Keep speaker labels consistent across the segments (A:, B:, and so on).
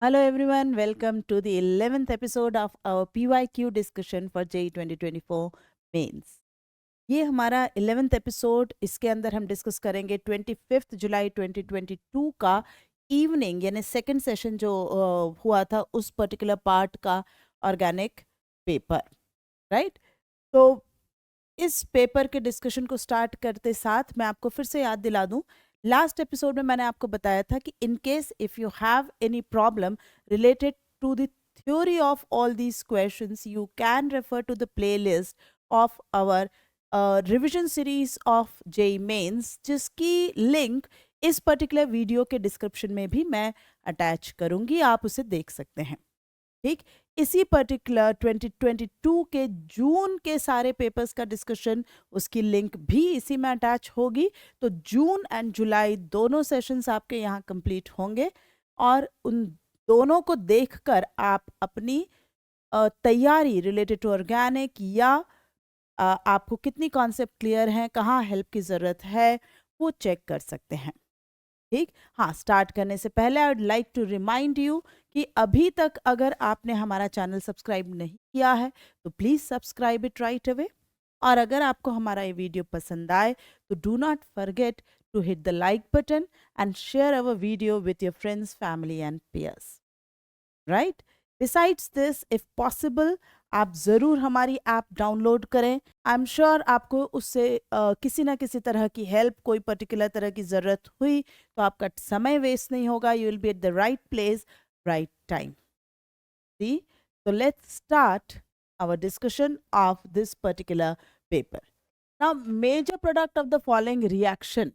A: Hello everyone, welcome to the 11th episode of our PYQ discussion for JEE 2024 Mains. ये हमारा 11th episode, इसके अंदर हम discuss करेंगे 25 जुलाई 2022 का इवनिंग यानी सेकंड सेशन जो हुआ था उस पर्टिकुलर पार्ट का ऑर्गेनिक पेपर, राइट। तो इस पेपर के डिस्कशन को स्टार्ट करते साथ मैं आपको फिर से याद दिला दूं, लास्ट एपिसोड में मैंने आपको बताया था कि in case if you have any problem related to the theory of all these questions you can refer to the playlist of our revision series of JEE Mains, जिसकी लिंक इस particular video के description में भी मैं attach करूंगी, आप उसे देख सकते हैं। ठीक, इसी पर्टिकुलर 2022 के जून के सारे पेपर्स का डिस्कशन, उसकी लिंक भी इसी में अटैच होगी। तो जून एंड जुलाई दोनों सेशंस आपके यहाँ कंप्लीट होंगे और उन दोनों को देखकर आप अपनी तैयारी रिलेटेड टू ऑर्गेनिक या आपको कितनी कॉन्सेप्ट क्लियर हैं, कहाँ हेल्प की ज़रूरत है, वो चेक कर सकते हैं। ठीक, हाँ, स्टार्ट करने से पहले I would like to remind you कि अभी तक अगर आपने हमारा चैनल सब्सक्राइब नहीं किया है तो please subscribe it right away. और अगर आपको हमारा ये वीडियो पसंद आए तो do not forget to hit the like button and share our video with your friends, family and peers, right. Besides this, if possible, आप ज़रूर हमारी ऐप डाउनलोड करें। आई एम श्योर आपको उससे किसी ना किसी तरह की हेल्प, कोई पर्टिकुलर तरह की ज़रूरत हुई तो आपका समय वेस्ट नहीं होगा, you will be at the right place, right time. See, so let's start our discussion of this particular paper. Now, major product of the following reaction.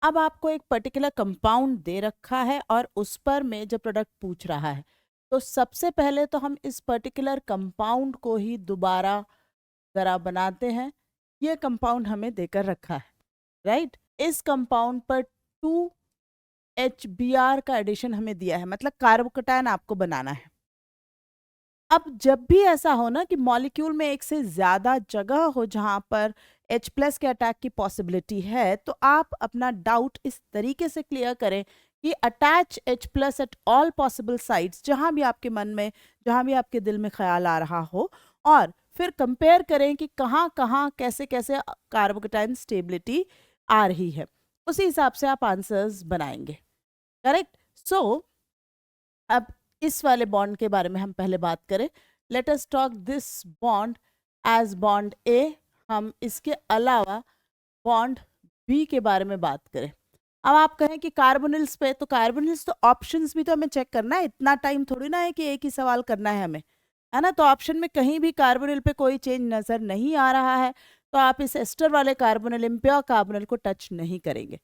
A: अब आपको एक पर्टिकुलर कंपाउंड दे रखा है और उस पर मेजर प्रोडक्ट पूछ रहा है, तो सबसे पहले तो हम इस पर्टिकुलर कंपाउंड को ही दोबारा ज़रा बनाते हैं। ये कंपाउंड हमें देकर रखा है, राइट। इस कंपाउंड पर 2HBr का एडिशन हमें दिया है, मतलब कार्बोकैटायन आपको बनाना है। अब जब भी ऐसा हो ना कि मॉलिक्यूल में एक से ज़्यादा जगह हो जहाँ पर H+ के अटैक की पॉसिबिलिटी है, तो आप अपना डाउट इस तरीके से क्लियर करें कि attach H+ at all possible sites, जहाँ भी आपके मन में, जहाँ भी आपके दिल में ख्याल आ रहा हो, और फिर कंपेयर करें कि कहाँ कहाँ कैसे कैसे कार्बोकैटायन स्टेबिलिटी आ रही है। उसी हिसाब से आप आंसर्स बनाएंगे, करेक्ट। सो अब इस वाले बॉन्ड के बारे में हम पहले बात करें। Let us talk this bond as bond A. हम इसके अलावा बॉन्ड बी के बारे में बात करें। अब आप कहें कि कार्बोनिल्स पे, तो कार्बोनिल्स तो ऑप्शंस भी तो हमें चेक करना है, इतना टाइम थोड़ी ना है कि एक ही सवाल करना है हमें, है ना। तो ऑप्शन में कहीं भी कार्बोनिल पे कोई चेंज नजर नहीं आ रहा है, तो आप इस एस्टर वाले कार्बोनिल, इम्प्योर कार्बोनिल को टच नहीं करेंगे।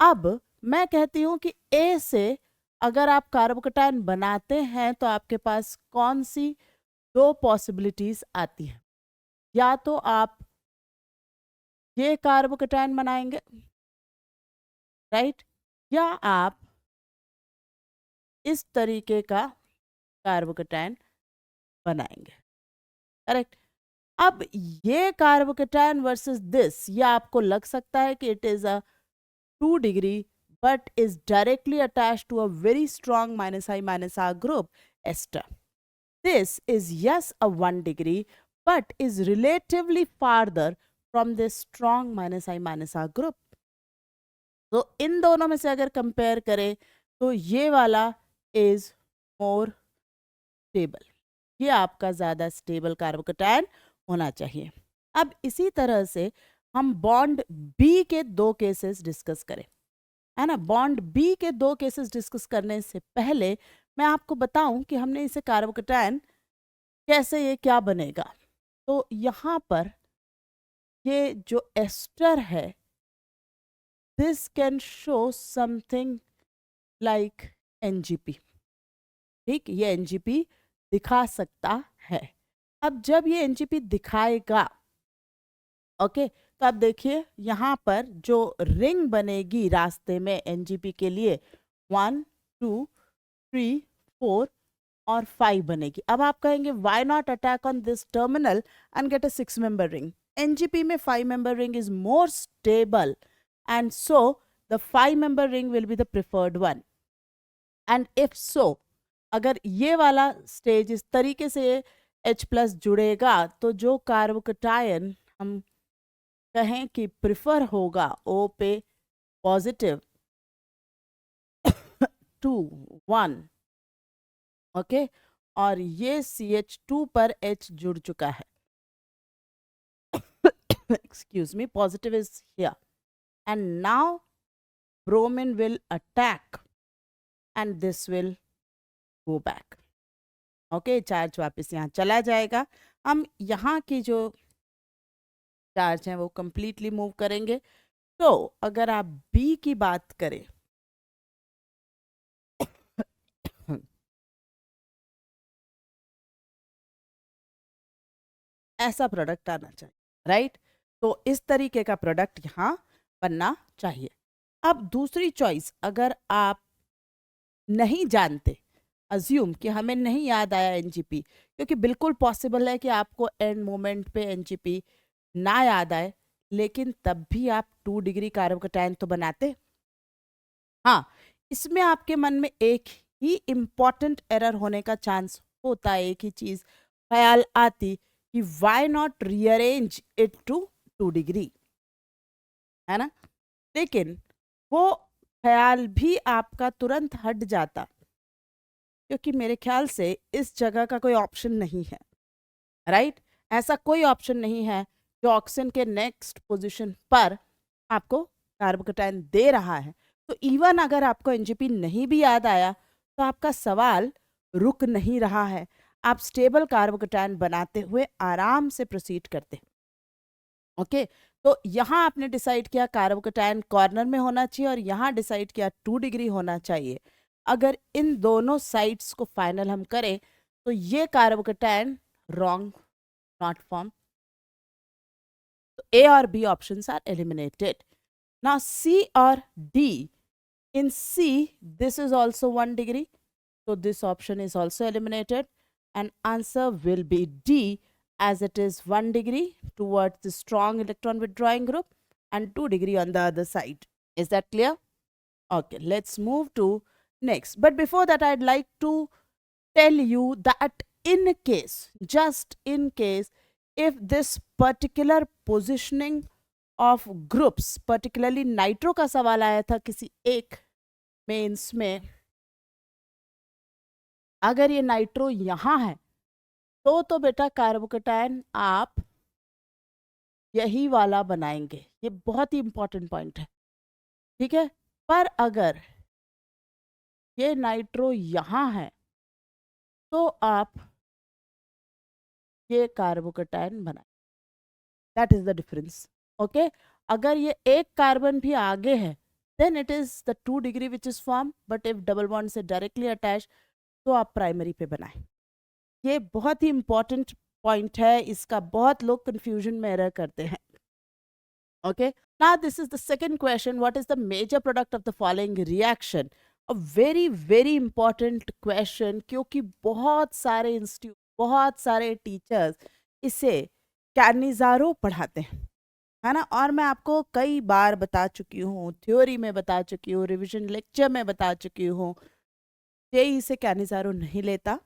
A: अब मैं कहती हूँ कि ए से अगर आप कार्बोकैटायन बनाते हैं तो आपके पास कौन सी दो पॉसिबिलिटीज आती हैं। या तो आप ये कार्बोकैटायन बनाएंगे, राइट, या आप इस तरीके का कार्बोकैटायन बनाएंगे, करेक्ट। अब ये कार्बोकैटायन वर्सेस दिस, ये आपको लग सकता है कि it is a 2 degree but is directly attached to a very strong -I-R group, ester. This is yes a 1 degree but is relatively farther from this strong -I-R group. तो इन दोनों में से अगर कंपेयर करें तो ये वाला इज मोर स्टेबल, ये आपका ज़्यादा स्टेबल कार्बोकैटायन होना चाहिए। अब इसी तरह से हम बॉन्ड बी के दो केसेस डिस्कस करें, है ना। बॉन्ड बी के दो केसेस डिस्कस करने से पहले मैं आपको बताऊं कि हमने इसे कार्बोकैटायन कैसे, ये क्या बनेगा। तो यहाँ पर ये जो एस्टर है, this can show something like NGP. ठीक, ये एनजीपी दिखा सकता है। अब जब ये एनजीपी दिखाएगा, ओके, तो आप देखिए यहाँ पर जो रिंग बनेगी रास्ते में एनजीपी के लिए, 1 2 3 4 और 5 बनेगी। अब आप कहेंगे why not attack on this terminal and get a 6 member ring. NGP में 5 member ring is more stable and so the 5 member ring will be the preferred one. And if so, अगर ये वाला स्टेज इस तरीके से H+ जुड़ेगा तो जो कार्बोकटायन हम कहें कि प्रिफर होगा O पे पॉजिटिव 2 1, ओके, और ये CH2 पर H जुड़ चुका है, excuse me, positive is here, and now bromine will attack and this will go back. Okay, charge वापस यहाँ चला जाएगा। हम यहाँ की जो चार्ज है वो कंप्लीटली मूव करेंगे। तो अगर आप बी की बात करें ऐसा प्रोडक्ट आना चाहिए, राइट? तो इस तरीके का प्रोडक्ट यहाँ बनना चाहिए। अब दूसरी चॉइस, अगर आप नहीं जानते, अज्यूम कि हमें नहीं याद आया एनजीपी, क्योंकि बिल्कुल पॉसिबल है कि आपको एंड मोमेंट पे एनजीपी ना याद आए, लेकिन तब भी आप 2 डिग्री कार्बोकैटायन तो बनाते। हाँ, इसमें आपके मन में एक ही इम्पॉर्टेंट एरर होने का चांस होता है, एक ही चीज ख्याल आती कि why not rearrange it to 2 degree, है ना? लेकिन वो ख्याल भी आपका तुरंत हट जाता, क्योंकि मेरे ख्याल से इस जगह का कोई ऑप्शन नहीं है, राइट? ऐसा कोई ऑप्शन नहीं है जो ऑक्सीजन के नेक्स्ट पोजीशन पर आपको कार्बोकैटायन दे रहा है। तो इवन अगर आपको एनजीपी नहीं भी याद आया तो आपका सवाल रुक नहीं रहा है, आप स्टेबल कार्बोकैटायन बनाते हुए आराम से प्रोसीड करते हैं। ओके, तो यहाँ आपने डिसाइड किया कार्बोकैटायन कॉर्नर में होना चाहिए और यहाँ डिसाइड किया 2 डिग्री होना चाहिए। अगर इन दोनों साइड्स को फाइनल हम करें तो ये carbocation wrong, not form. So A or B options are eliminated. Now C or D. In C, this is also 1 degree. So this option is also eliminated. And answer will be D, as it is 1 degree towards the strong electron withdrawing group and 2 degree on the other side. Is that clear? Okay, let's move to next. But before that, I'd like to tell you that in case, just in case, if this particular positioning of groups, particularly nitro का सवाल आया था किसी एक mains में, अगर ये nitro यहाँ है तो बेटा कार्बोकैटायन आप यही वाला बनाएंगे। ये बहुत ही इंपॉर्टेंट पॉइंट है, ठीक है? पर अगर ये नाइट्रो यहाँ है तो आप ये कार्बोकैटायन बनाए। That is the difference, okay? अगर ये एक कार्बन भी आगे है then it is the 2 degree which is formed, but if double bond से directly attached तो आप प्राइमरी पे बनाएं। ये बहुत ही इंपॉर्टेंट पॉइंट है, इसका बहुत लोग कंफ्यूजन में एरर करते हैं। Okay, now this is the second question, what is the major product of the following reaction? A very very important question, क्योंकि बहुत सारे इंस्टीट्यूट, बहुत सारे टीचर्स इसे कैनिज़ारो पढ़ाते हैं, है ना? और मैं आपको कई बार बता चुकी हूँ, थ्योरी में बता चुकी हूँ, रिवीजन लेक्चर में बता चुकी हूँ, जेई से कैनिज़ारो नहीं लेता,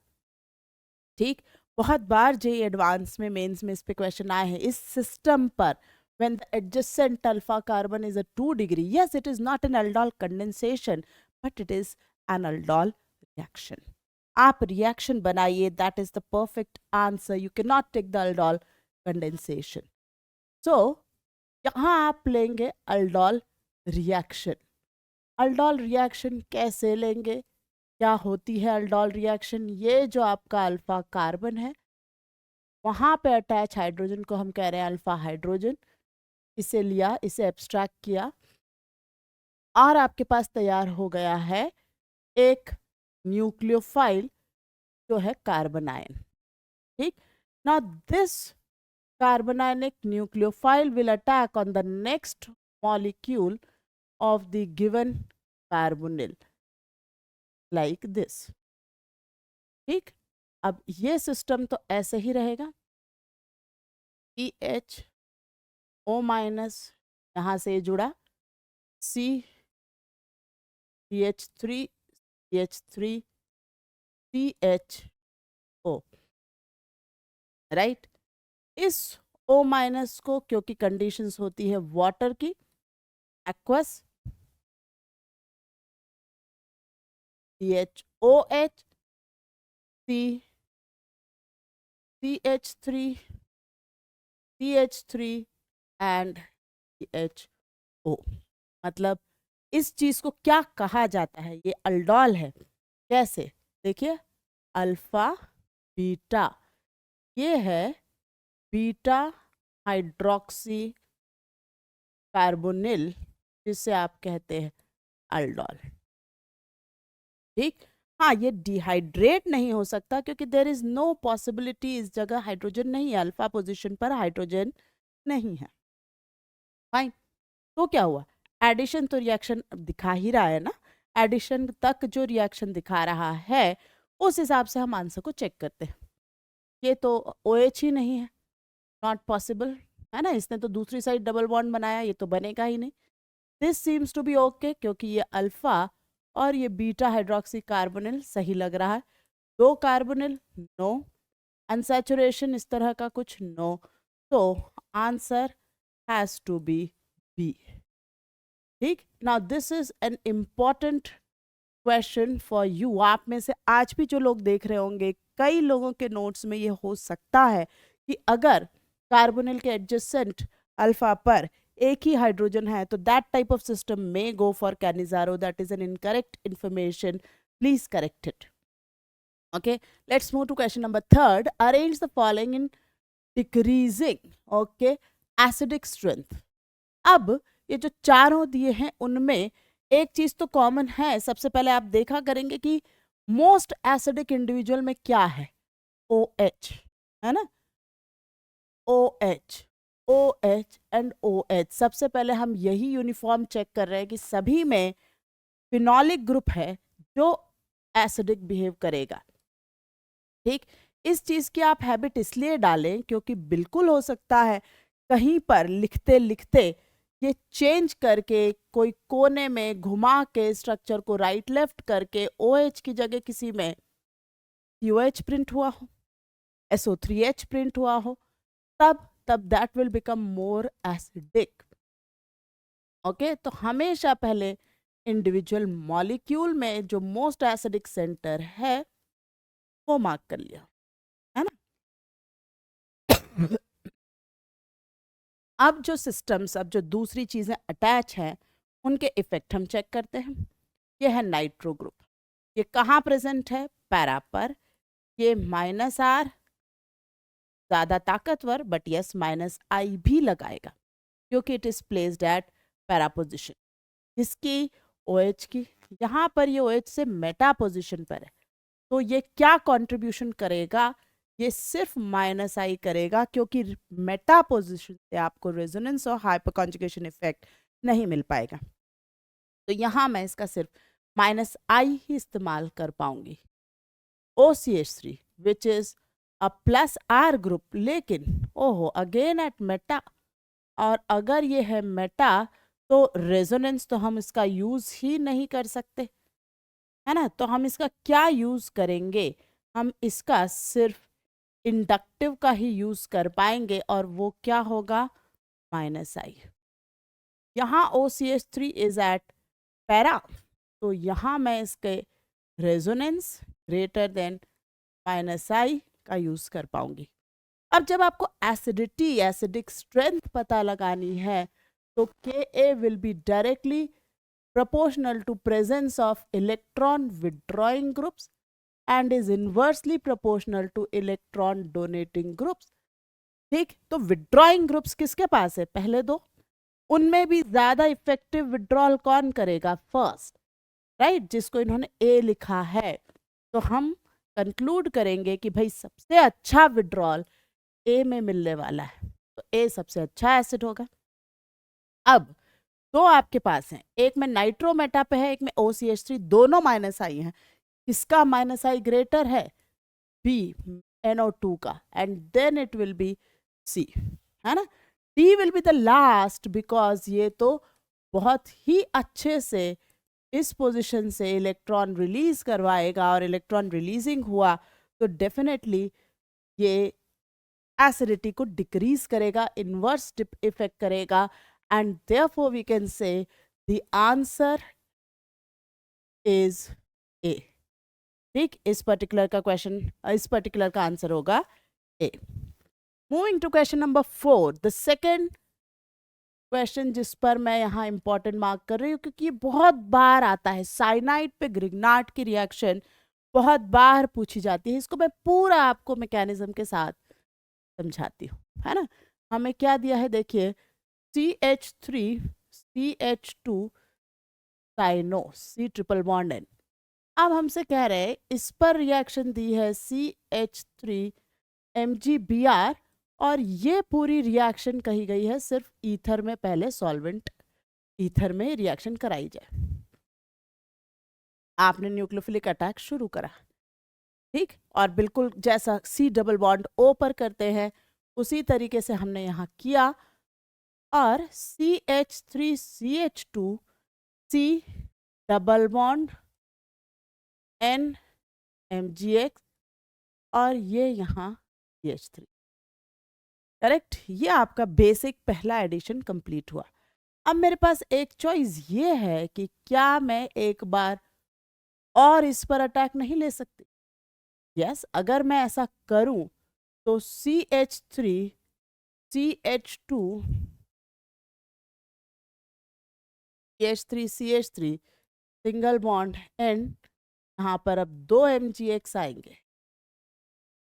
A: ठीक? बहुत बार जेई एडवांस में, मेंस में इस पे क्वेश्चन आए हैं इस सिस्टम पर। when the adjacent alpha carbon is a 2 degree, yes, it is not an aldol condensation, but it is an aldol reaction. आप रिएक्शन बनाइए, that is the perfect answer. You cannot take the aldol condensation. So यहाँ आप लेंगे aldol reaction. Aldol reaction कैसे लेंगे, क्या होती है अल्डोल रिएक्शन? ये जो आपका अल्फा कार्बन है वहाँ पे अटैच हाइड्रोजन को हम कह रहे हैं अल्फा हाइड्रोजन। इसे लिया, इसे एब्स्ट्रैक्ट किया और आपके पास तैयार हो गया है एक न्यूक्लियोफाइल जो है कार्बन आयन, ठीक? Now this carbanionic nucleophile will attack on the next molecule of the given carbonyl like this, ठीक? अब ये सिस्टम तो ऐसे ही रहेगा, CHO माइनस यहाँ से जुड़ा, CH3 CHO, राइट। इस O माइनस को, क्योंकि कंडीशंस होती है वाटर की, aqueous, CHOH, CH3, CH3 and CHO। मतलब इस चीज को क्या कहा जाता है? ये अल्डोल है। कैसे? देखिए, अल्फा बीटा, ये है बीटा हाइड्रोक्सी कार्बोनिल, जिसे आप कहते हैं अल्डोल। ठीक। हाँ, ये डिहाइड्रेट नहीं हो सकता क्योंकि देर इज नो पॉसिबिलिटी, इस जगह हाइड्रोजन नहीं है, अल्फा पोजीशन पर हाइड्रोजन नहीं है। फाइन। तो क्या हुआ? एडिशन तो रिएक्शन दिखा ही रहा है ना, एडिशन तक जो रिएक्शन दिखा रहा है उस हिसाब से हम आंसर को चेक करते हैं। ये तो OH ही नहीं है, नॉट पॉसिबल, है ना। इसने तो दूसरी साइड डबल बॉन्ड बनाया, ये तो बनेगा ही नहीं। This seems to be okay, क्योंकि ये अल्फा और ये बीटा हाइड्रोक्सी कार्बोनिल सही लग रहा है। 2 कार्बोनिल नो, अनसैचुरेशन इस तरह का कुछ नो, तो answer has to be B. ठीक। Now this is an important question for you. आप में से आज भी जो लोग देख रहे होंगे, कई लोगों के नोट्स में ये हो सकता है कि अगर कार्बोनिल के एडजेसेंट अल्फा पर एक ही हाइड्रोजन है तो दैट टाइप ऑफ सिस्टम में go for Cannizzaro. That is an incorrect information, please correct it. okay, let's move to question number 3rd. Arrange the following in decreasing, okay, acidic strength. अब ये जो चारों दिए हैं उनमें एक चीज तो कॉमन है। सबसे पहले आप देखा करेंगे कि मोस्ट एसिडिक इंडिविजुअल में क्या है? OH, है ना, OH, OH एंड OH। सबसे पहले हम यही यूनिफॉर्म चेक कर रहे हैं कि सभी में फिनोलिक ग्रुप है जो एसिडिक बिहेव करेगा। ठीक। इस चीज की आप हैबिट इसलिए डालें क्योंकि बिल्कुल हो सकता है कहीं पर लिखते लिखते ये चेंज करके कोई कोने में घुमा के स्ट्रक्चर को राइट लेफ्ट करके OH की जगह किसी में COH प्रिंट हुआ हो, SO3H प्रिंट हुआ हो, तब that will become more acidic. Okay, तो हमेशा पहले इंडिविजुअल मॉलिक्यूल में जो मोस्ट एसिडिक सेंटर है वो मार्क कर लिया, है ना। अब जो सिस्टम्स, अब जो दूसरी चीजें अटैच हैं उनके इफेक्ट हम चेक करते हैं। ये है नाइट्रो ग्रुप, ये कहाँ प्रेजेंट है? पैरा पर। ये -R ज्यादा ताकतवर, बट यस -I भी लगाएगा क्योंकि it is placed at para position. इसकी OH की, यहाँ पर ये OH से मेटा पोजिशन पर है, तो ये क्या कंट्रीब्यूशन करेगा? ये सिर्फ -I करेगा क्योंकि मेटा पोजिशन से आपको रेजोनेंस और हाइपर कॉन्जुगेशन इफेक्ट नहीं मिल पाएगा। तो यहाँ मैं इसका सिर्फ -I ही इस्तेमाल कर पाऊंगी। OCH3 which is a +R group, लेकिन ओहो अगेन एट मेटा, और अगर ये है मेटा तो रेजोनेंस तो हम इसका यूज ही नहीं कर सकते, है ना। तो हम इसका क्या यूज करेंगे? हम इसका सिर्फ इंडक्टिव का ही यूज कर पाएंगे, और वो क्या होगा? -I। यहाँ OCH3 इज एट पैरा, तो यहाँ मैं इसके रेजोनेंस ग्रेटर देन -I का यूज कर पाऊंगी। अब जब आपको एसिडिटी, एसिडिक स्ट्रेंथ पता लगानी है तो Ka will be directly proportional to presence of electron withdrawing groups and is inversely proportional to electron donating groups। ठीक, तो withdrawing groups किसके पास है? पहले दो, उनमें भी ज्यादा इफेक्टिव विड्रॉल कौन करेगा? फर्स्ट, राइट, जिसको इन्होंने A लिखा है। तो हम कंक्लूड करेंगे कि भाई सबसे अच्छा विड्रॉल A में मिलने वाला है, तो A सबसे अच्छा एसिड होगा। अब दो आपके पास हैं, एक में नाइट्रोमेटा पे है, एक में OCH3, दोनों -I हैं। किसका -I ग्रेटर है? B, NO2 का, and then it will be C, है ना। D will be the last because ये तो बहुत ही अच्छे से इस पोजीशन से इलेक्ट्रॉन रिलीज करवाएगा और इलेक्ट्रॉन रिलीजिंग हुआ तो डेफिनेटली ये एसिडिटी को डिक्रीज करेगा, इन्वर्स इफेक्ट करेगा, and therefore we can say the answer is A. ठीक, इस पर्टिकुलर का क्वेश्चन, इस पर्टिकुलर का आंसर होगा A. Moving to question number 4, the second question जिस पर मैं यहाँ इंपॉर्टेंट मार्क कर रही हूँ क्योंकि ये बहुत बार आता है, साइनाइड पे ग्रिग्नार्ड की रिएक्शन बहुत बार पूछी जाती है। इसको मैं पूरा आपको मैकेनिज्म के साथ समझाती हूँ, है ना। हमें क्या दिया है देखिए, CH3 CH2 cyano C triple bond N। अब हमसे कह रहे हैं इस पर रिएक्शन दी है CH3 MgBr और ये पूरी रिएक्शन कही गई है सिर्फ ईथर में, पहले सॉल्वेंट ईथर में रिएक्शन कराई जाए। आपने न्यूक्लियोफिलिक अटैक शुरू करा, ठीक, और बिल्कुल जैसा C डबल बॉन्ड O पर करते हैं उसी तरीके से हमने यहाँ किया और CH3CH2 C double bond N MgX और ये यहाँ CH3, करेक्ट। ये आपका बेसिक पहला एडिशन कंप्लीट हुआ। अब मेरे पास एक चॉइस ये है कि क्या मैं एक बार और इस पर अटैक नहीं ले सकती? यस, अगर मैं ऐसा करूं तो CH3 CH2 CH3 single bond N, यहाँ पर अब 2 MgX आएंगे।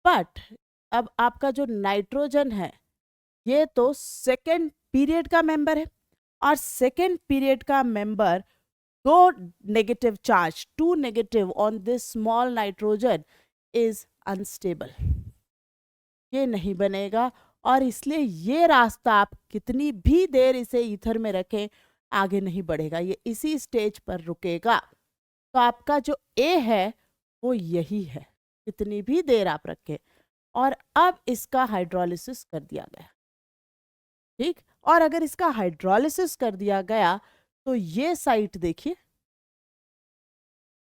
A: बट अब आपका जो नाइट्रोजन है ये तो सेकेंड पीरियड का मेंबर है और सेकेंड पीरियड का member 2 negative charge, 2 negative on this small nitrogen is unstable, ये नहीं बनेगा और इसलिए ये रास्ता आप कितनी भी देर इसे ईथर में रखें आगे नहीं बढ़ेगा, ये इसी स्टेज पर रुकेगा। तो आपका जो ए है वो यही है, कितनी भी देर आप रखें। और अब इसका हाइड्रोलिसिस कर दिया गया, ठीक, और अगर इसका हाइड्रोलिसिस कर दिया गया तो ये साइट देखिए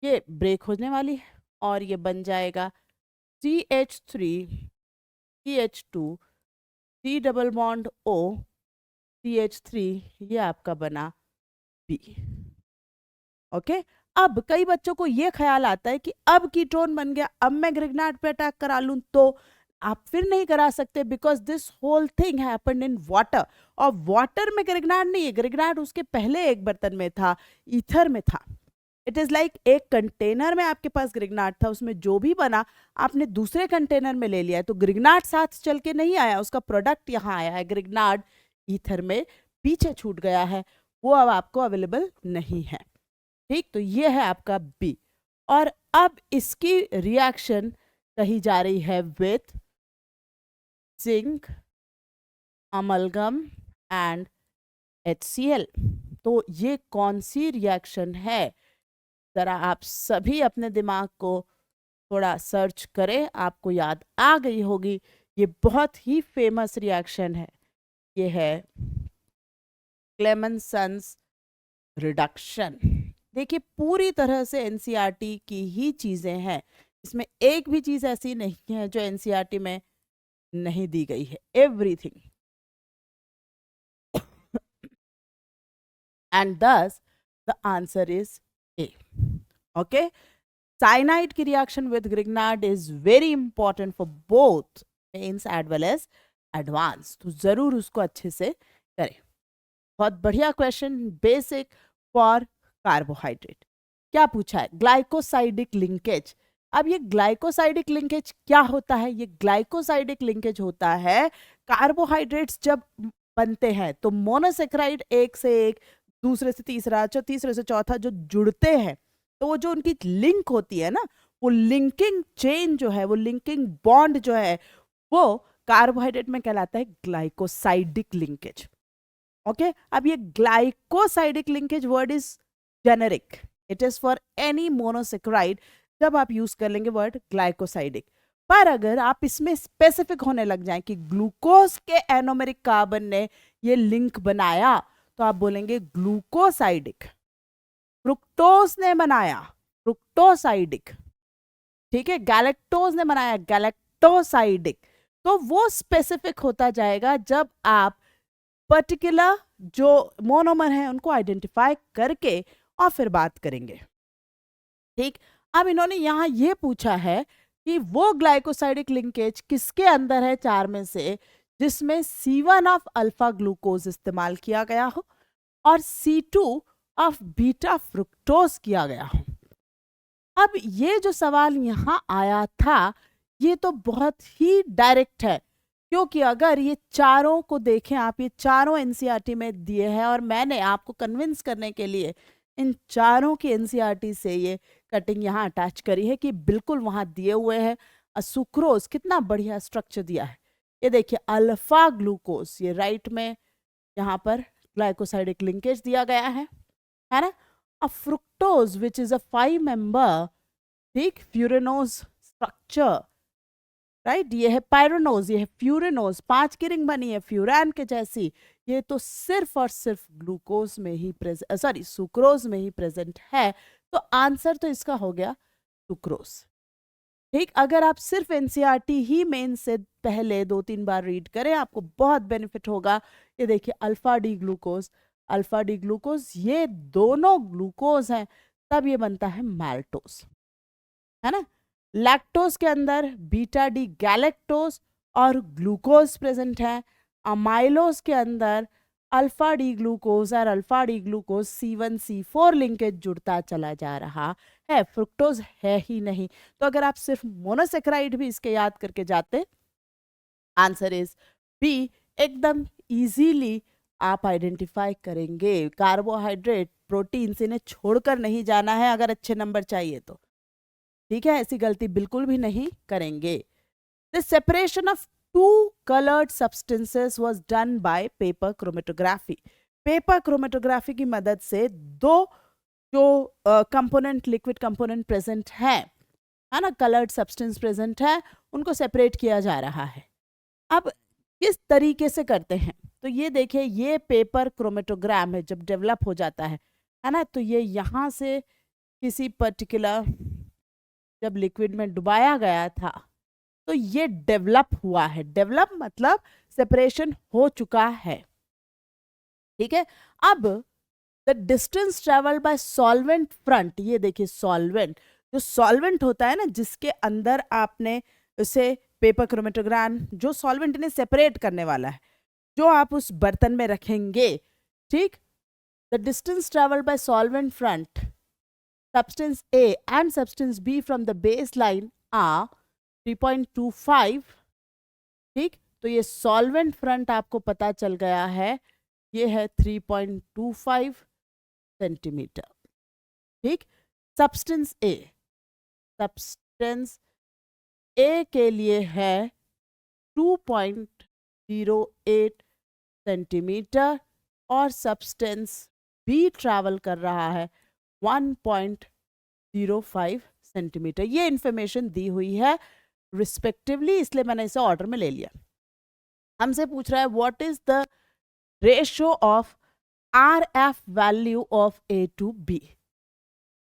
A: ये ब्रेक होने वाली है और ये बन जाएगा CH3 CH2 C double bond O CH3, ये आपका बना B। ओके, अब कई बच्चों को ये ख्याल आता है कि अब कीटोन बन गया, अब मैं ग्रिग्नार्ड पे अटैक करा लूं, तो आप फिर नहीं करा सकते because this whole thing happened in water, और वाटर में ग्रिग्नार्ड नहीं है, ग्रिग्नार्ड उसके पहले एक बर्तन में था, ईथर में था। इट इज लाइक एक कंटेनर में आपके पास ग्रिग्नार्ड था, उसमें जो भी बना आपने दूसरे कंटेनर में ले लिया, तो ग्रिग्नार्ड साथ चल के नहीं आया, उसका प्रोडक्ट यहाँ आया है, ग्रिग्नार्ड ईथर में पीछे छूट गया है, वो अब आपको अवेलेबल नहीं है, ठीक। तो ये है आपका बी और अब इसकी रिएक्शन कही जा रही है with zinc amalgam and HCl। तो ये कौन सी रिएक्शन है, जरा आप सभी अपने दिमाग को थोड़ा सर्च करें, आपको याद आ गई होगी। ये बहुत ही फेमस रिएक्शन है, ये है क्लेमेंसन्स रिडक्शन। देखिए पूरी तरह से एनसीईआरटी की ही चीजें हैं, इसमें एक भी चीज ऐसी नहीं है जो एनसीईआरटी में नहीं दी गई है, everything. And thus the answer is A. Okay, cyanide की reaction with Grignard is very important for both mains as well as advance, तो जरूर उसको अच्छे से करें। बहुत बढ़िया क्वेश्चन, बेसिक फॉर कार्बोहाइड्रेट। क्या पूछा है, ग्लाइकोसाइडिक लिंकेज। अब ये ग्लाइकोसाइडिक लिंकेज क्या होता है, ये ग्लाइकोसाइडिक लिंकेज होता है कार्बोहाइड्रेट्स जब बनते हैं तो मोनोसेक्राइड एक से एक, दूसरे से तीसरा, तीसरे से चौथा जो जुड़ते हैं, तो वो जो उनकी लिंक होती है ना, वो लिंकिंग चेन जो है, वो लिंकिंग बॉन्ड जो है, वो कार्बोहाइड्रेट में कहलाता है ग्लाइकोसाइडिक लिंकेज। ओके, अब ये glycosidic linkage word is generic, it is for any monosaccharide, जब आप यूज कर लेंगे वर्ड ग्लाइकोसाइडिक। पर अगर आप इसमें स्पेसिफिक होने लग जाएं कि ग्लूकोज के एनोमेरिक कार्बन ने ये लिंक बनाया, तो आप बोलेंगे ग्लूकोसाइडिक। फ्रुक्टोज ने बनाया फ्रुक्टोसाइडिक, ठीक है, गैलेक्टोज ने बनाया गैलेक्टोसाइडिक। तो वो स्पेसिफिक होता जाएगा जब आप पर्टिकुलर जो मोनोमर है उनको आइडेंटिफाई करके और फिर बात करेंगे। ठीक, अब इन्होंने यहाँ ये पूछा है कि वो ग्लाइकोसाइडिक लिंकेज किसके अंदर है चार में से जिसमें C1 ऑफ अल्फा ग्लूकोज इस्तेमाल किया गया हो और C2 ऑफ बीटा फ्रुक्टोज किया गया हो। अब ये जो सवाल यहाँ आया था ये तो बहुत ही डायरेक्ट है, क्योंकि अगर ये चारों को देखें आप, ये चारों एनसीईआरटी में दिए हैं और मैंने आपको कन्विंस करने के लिए इन चारों की एनसीईआरटी से ये कटिंग यहाँ अटैच करी है कि बिल्कुल वहाँ दिए हुए हैं। सुक्रोज कितना बढ़िया स्ट्रक्चर दिया है, ये देखिए अल्फा ग्लूकोज, ये राइट में यहाँ पर ग्लाइकोसाइडिक लिंकेज दिया गया है ना। Fructose which is a 5 member, ठीक, फ्यूरेनोज स्ट्रक्चर, राइट, ये है पायरोनोज, ये है फ्यूरेनोज, 5 की रिंग बनी है फ्यूरान के जैसी। ये तो सिर्फ और सिर्फ ग्लूकोज में ही प्रेजेंट, सुक्रोज में ही प्रेजेंट है। तो आंसर तो इसका हो गया सुक्रोज। ठीक, अगर आप सिर्फ एनसीईआरटी ही मेन से पहले 2-3 बार रीड करें आपको बहुत बेनिफिट होगा। ये देखिए alpha D glucose, alpha D glucose, ये दोनों ग्लूकोज हैं, तब ये बनता है मैल्टोज, है ना। लैक्टोज के अंदर बीटा डी गैलेक्टोज और ग्लूकोज प्रेजेंट है। अमाइलोज के अंदर अल्फा डी ग्लूकोज और alpha D glucose C1C4 linkage जुड़ता चला जा रहा है, फ्रुक्टोज है ही नहीं। तो अगर आप सिर्फ मोनोसेक्राइड भी इसके याद करके जाते, आंसर इज बी, एकदम इजीली आप आइडेंटिफाई करेंगे। कार्बोहाइड्रेट प्रोटीन्स इन्हें छोड़कर नहीं जाना है अगर अच्छे नंबर चाहिए तो, ठीक है, ऐसी गलती बिल्कुल भी नहीं करेंगे। The separation of two colored substances was done by paper chromatography. Paper chromatography की मदद से दो जो कंपोनेंट, लिक्विड कंपोनेंट प्रेजेंट है ना, कलर्ड सब्सटेंस प्रेजेंट है, उनको सेपरेट किया जा रहा है। अब किस तरीके से करते हैं, तो ये देखिए ये पेपर क्रोमेटोग्राम है जब डेवलप हो जाता है ना, तो ये यहाँ से किसी पर्टिकुलर जब लिक्विड में डुबाया गया था तो ये डेवलप हुआ है। डेवलप मतलब सेपरेशन हो चुका है, ठीक है। अब the distance travelled by solvent front, ये देखिए सॉल्वेंट, जो सॉल्वेंट होता है ना जिसके अंदर आपने उसे पेपर क्रोमेटोग्राम, जो सॉल्वेंट इन्हें सेपरेट करने वाला है, जो आप उस बर्तन में रखेंगे, ठीक। The distance travelled by solvent front substance A and substance B from the baseline are 3.25, ठीक। तो ये सॉल्वेंट फ्रंट आपको पता चल गया है, ये है 3.25 सेंटीमीटर, ठीक। सब्सटेंस ए, सब्सटेंस ए के लिए है 2.08 सेंटीमीटर और सब्सटेंस बी ट्रैवल कर रहा है 1.05 सेंटीमीटर। ये इंफॉर्मेशन दी हुई है रिस्पेक्टिवली, इसलिए मैंने इसे ऑर्डर में ले लिया। हमसे पूछ रहा है what is the ratio of RF value of A to B।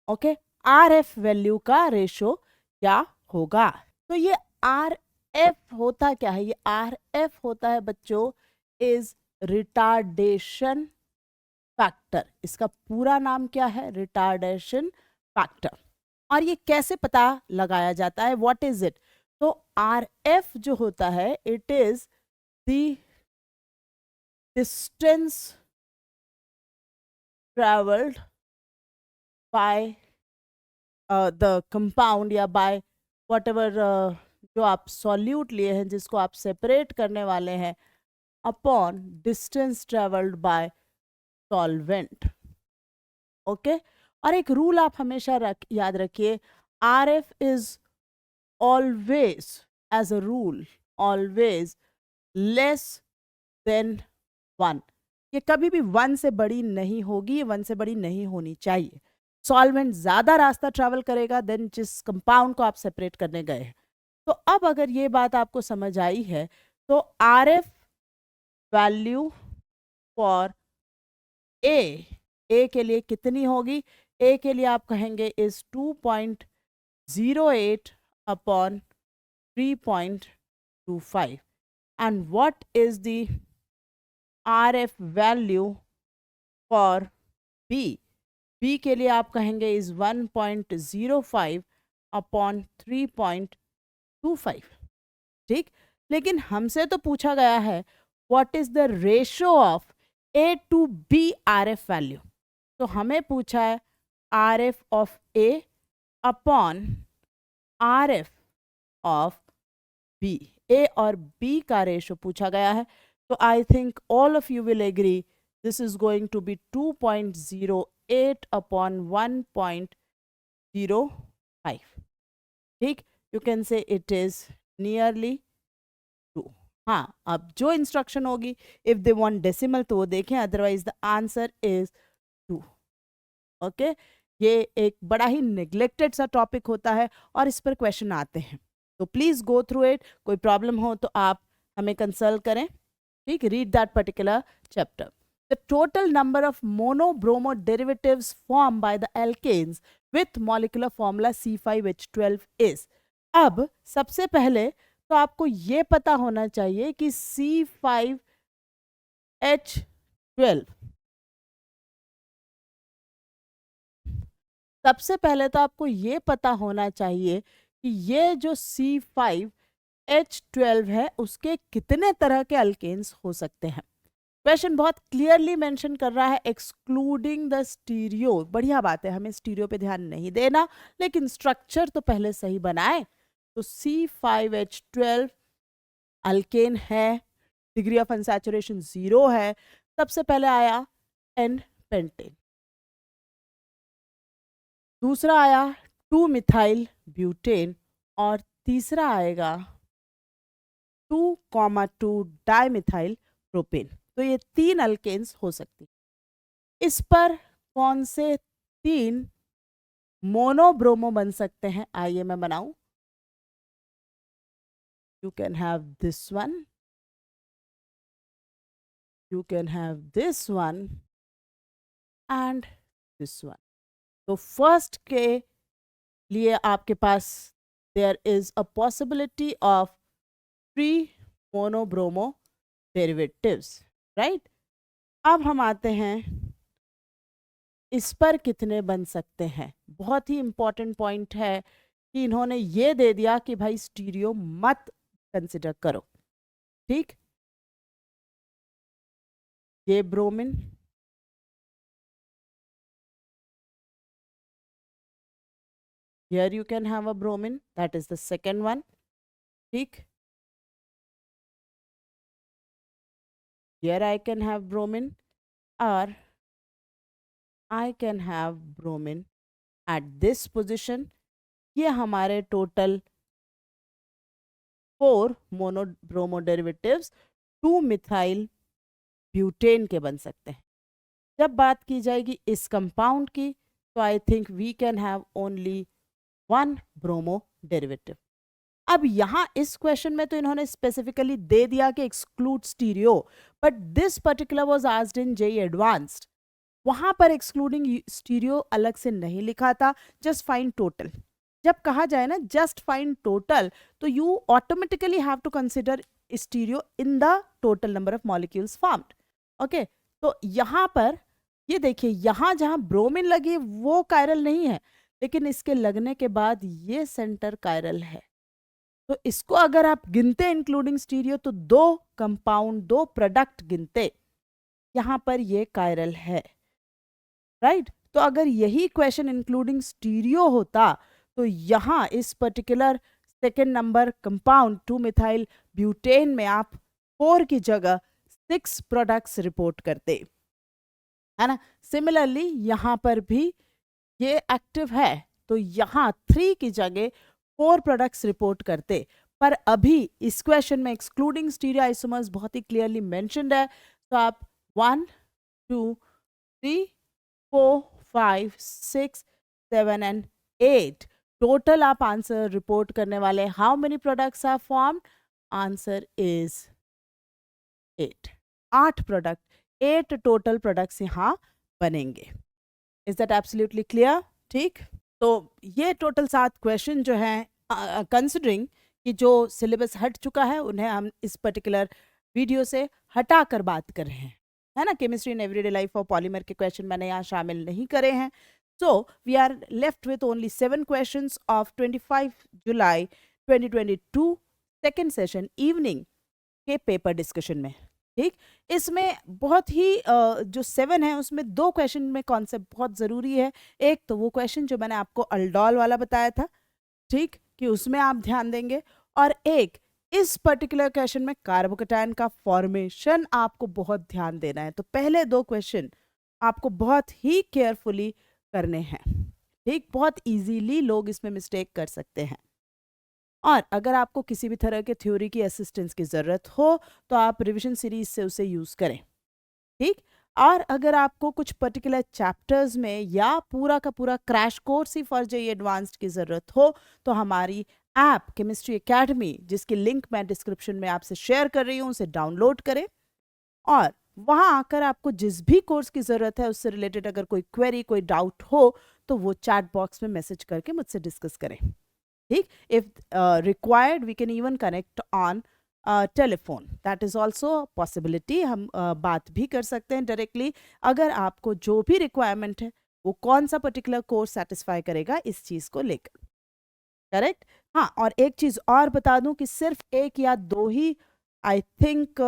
A: Okay, RF value का रेशियो क्या होगा? तो ये RF होता क्या है? ये RF होता है बच्चों इज रिटार्डेशन फैक्टर। इसका पूरा नाम क्या है? Retardation factor. और ये कैसे पता लगाया जाता है? What is it? तो RF जो होता है it is the distance travelled by the compound या बाय व्हाटएवर जो आप सॉल्यूट लिए हैं, जिसको आप सेपरेट करने वाले हैं, upon distance travelled by solvent. Okay, और एक रूल आप हमेशा याद रखिए, RF is always as a rule always less than 1। ये कभी भी 1 से बड़ी नहीं होगी, ये 1 से बड़ी नहीं होनी चाहिए। सॉल्वेंट ज्यादा रास्ता ट्रैवल करेगा देन जिस कंपाउंड को आप सेपरेट करने गए हैं। तो अब अगर ये बात आपको समझ आई है तो RF वैल्यू फॉर ए के लिए कितनी होगी? ए के लिए आप कहेंगे is 2.08 upon 3.25 and what is the RF value for B. B के लिए आप कहेंगे इज 1.05 अपॉन 3.25। ठीक, लेकिन हमसे तो पूछा गया है what is the ratio of A to B RF value. तो हमें पूछा है RF of A upon RF of B. A और बी का रेशियो पूछा गया है, तो I think all of you will agree this is going to be 2.08 upon 1.05। ठीक, you can say it is nearly 2। हाँ, अब जो इंस्ट्रक्शन होगी इफ दे वांट डेसिमल तो वो देखें, otherwise the answer is 2। Okay, ये एक बड़ा ही नेग्लेक्टेड सा टॉपिक होता है और इस पर क्वेश्चन आते हैं, तो प्लीज गो थ्रू इट। कोई प्रॉब्लम हो तो आप हमें कंसल्ट करें। ठीक, read that particular chapter. The total number of mono-bromo derivatives formed by the alkanes with molecular formula C5H12 is। अब सबसे पहले तो आपको ये पता होना चाहिए कि C5H12, सबसे पहले तो आपको ये पता होना चाहिए कि ये जो C5H12 है उसके कितने तरह के अल्केन्स हो सकते हैं। क्वेश्चन बहुत क्लियरली मेंशन कर रहा है एक्सक्लूडिंग द स्टीरियो। बढ़िया बात है, हमें स्टीरियो पे ध्यान नहीं देना, लेकिन स्ट्रक्चर तो पहले सही बनाए। तो C5H12 अल्केन है, डिग्री ऑफ अनसैचुरेशन 0 है। सबसे पहले आया एन पेंटेन, दूसरा आया 2 मिथाइल ब्यूटेन और तीसरा आएगा 2,2 डाइमिथाइल प्रोपेन। तो ये 3 अल्केन्स हो सकती। इस पर कौन से 3 मोनोब्रोमो बन सकते हैं, आइए मैं बनाऊं। You can have this one, you can have this one and this one. तो फर्स्ट के लिए आपके पास there is a possibility of 3 monobromo derivatives, right. अब हम आते हैं इस पर कितने बन सकते हैं। बहुत ही इंपॉर्टेंट पॉइंट है कि इन्होंने ये दे दिया कि भाई स्टीरियो मत कंसिडर करो। ठीक, ये bromine, here you can have a bromine, that is the second one। ठीक, here I can have bromine or I can have bromine at this position। ये हमारे टोटल 4 मोनोब्रोमो डेरिवेटिव्स 2 मिथाइल ब्यूटेन के बन सकते हैं। जब बात की जाएगी इस कंपाउंड की, तो I think we can have only 1 bromo derivative. अब यहाँ इस क्वेश्चन में तो इन्होंने स्पेसिफिकली दे दिया कि exclude stereo, but this particular was asked in JEE advanced. वहां पर एक्सक्लूडिंग स्टीरियो अलग से नहीं लिखा था, जस्ट फाइंड टोटल। जब कहा जाए ना जस्ट फाइंड टोटल, तो you automatically have to consider stereo in the total number of molecules formed. Okay, तो यहाँ पर ये देखिए, यहाँ जहाँ ब्रोमिन लगी वो कायरल नहीं है, लेकिन इसके लगने के बाद ये सेंटर कायरल है। तो इसको अगर आप गिनते इंक्लूडिंग स्टीरियो तो 2 कंपाउंड 2 प्रोडक्ट गिनते, यहाँ पर ये कायरल है, राइट। तो अगर यही क्वेश्चन इंक्लूडिंग स्टीरियो होता तो यहाँ इस particular second number compound 2 methyl butane में आप 4 की जगह 6 प्रोडक्ट्स रिपोर्ट करते, है ना। सिमिलरली यहाँ पर भी ये एक्टिव है, तो यहाँ 3 की जगह 4 प्रोडक्ट्स रिपोर्ट करते। पर अभी इस क्वेश्चन में एक्सक्लूडिंग स्टीरियो आइसोमर्स बहुत ही क्लियरली मेंशन्ड है, तो आप 1 2 3 4 5 6 7 एंड 8 टोटल आप आंसर रिपोर्ट करने वाले। How many products are formed, answer is 8 product, 8 total products यहाँ बनेंगे। Is that absolutely clear? ठीक, तो ये टोटल 7 क्वेश्चन जो हैं, कंसिडरिंग कि जो सिलेबस हट चुका है उन्हें हम इस पर्टिकुलर वीडियो से हटा कर बात कर रहे हैं, है ना। केमिस्ट्री इन एवरीडे लाइफ और पॉलीमर के क्वेश्चन मैंने यहाँ शामिल नहीं करे हैं। So we are left with only 7 questions of 25 July 2022 second session evening के पेपर डिस्कशन में। ठीक, इसमें बहुत ही जो 7 है उसमें 2 क्वेश्चन में कॉन्सेप्ट बहुत ज़रूरी है। एक तो वो क्वेश्चन जो मैंने आपको अल्डोल वाला बताया था, ठीक, कि उसमें आप ध्यान देंगे, और एक इस पर्टिकुलर क्वेश्चन में कार्बोकेटायन का फॉर्मेशन आपको बहुत ध्यान देना है। तो पहले 2 क्वेश्चन आपको बहुत ही केयरफुली करने हैं। ठीक, बहुत इजीली लोग इसमें मिस्टेक कर सकते हैं, और अगर आपको किसी भी तरह के थ्योरी की असिस्टेंस की ज़रूरत हो तो आप रिवीजन सीरीज से उसे यूज़ करें। ठीक, और अगर आपको कुछ पर्टिकुलर चैप्टर्स में या पूरा का पूरा crash course he for JEE advanced की ज़रूरत हो तो हमारी ऐप केमिस्ट्री एकेडमी, जिसकी लिंक मैं डिस्क्रिप्शन में आपसे शेयर कर रही हूँ, उसे डाउनलोड करें, और वहाँ आकर आपको जिस भी कोर्स की ज़रूरत है उससे रिलेटेड अगर कोई क्वेरी, कोई डाउट हो तो वो चैट बॉक्स में मैसेज करके मुझसे डिस्कस करें। ठीक, if required we can even connect on telephone, that is also possibility. हम बात भी कर सकते हैं डायरेक्टली, अगर आपको जो भी रिक्वायरमेंट है वो कौन सा पर्टिकुलर कोर्स सेटिस्फाई करेगा इस चीज़ को लेकर। करेक्ट, हाँ, और एक चीज़ और बता दूं कि सिर्फ 1 या 2 ही, आई थिंक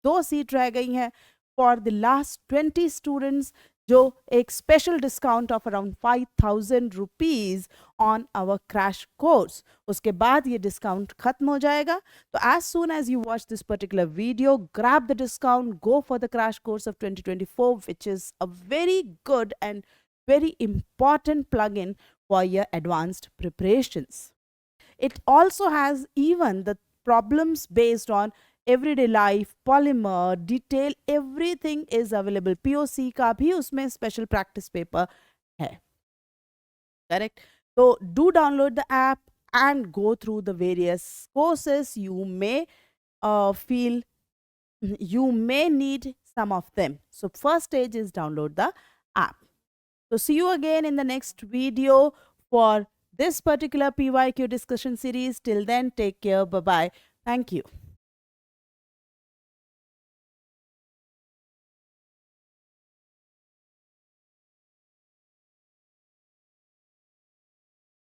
A: 2 सीट रह गई हैं फॉर द लास्ट 20 स्टूडेंट्स, जो एक special discount of around 5,000 rupees on our crash course. उसके बाद ये डिस्काउंट खत्म हो जाएगा। तो as soon as you watch this particular video, grab the discount, go for the crash course of 2024, which is a very good and very important plugin for your advanced preparations. It also has even the problems based on everyday life, polymer, detail, everything is available. POC का भी उसमें special practice paper है, correct? So do download the app and go through the various courses. You may need some of them. So first stage is download the app. So see you again in the next video for this particular PYQ discussion series. Till then, take care. Bye-bye. Thank you.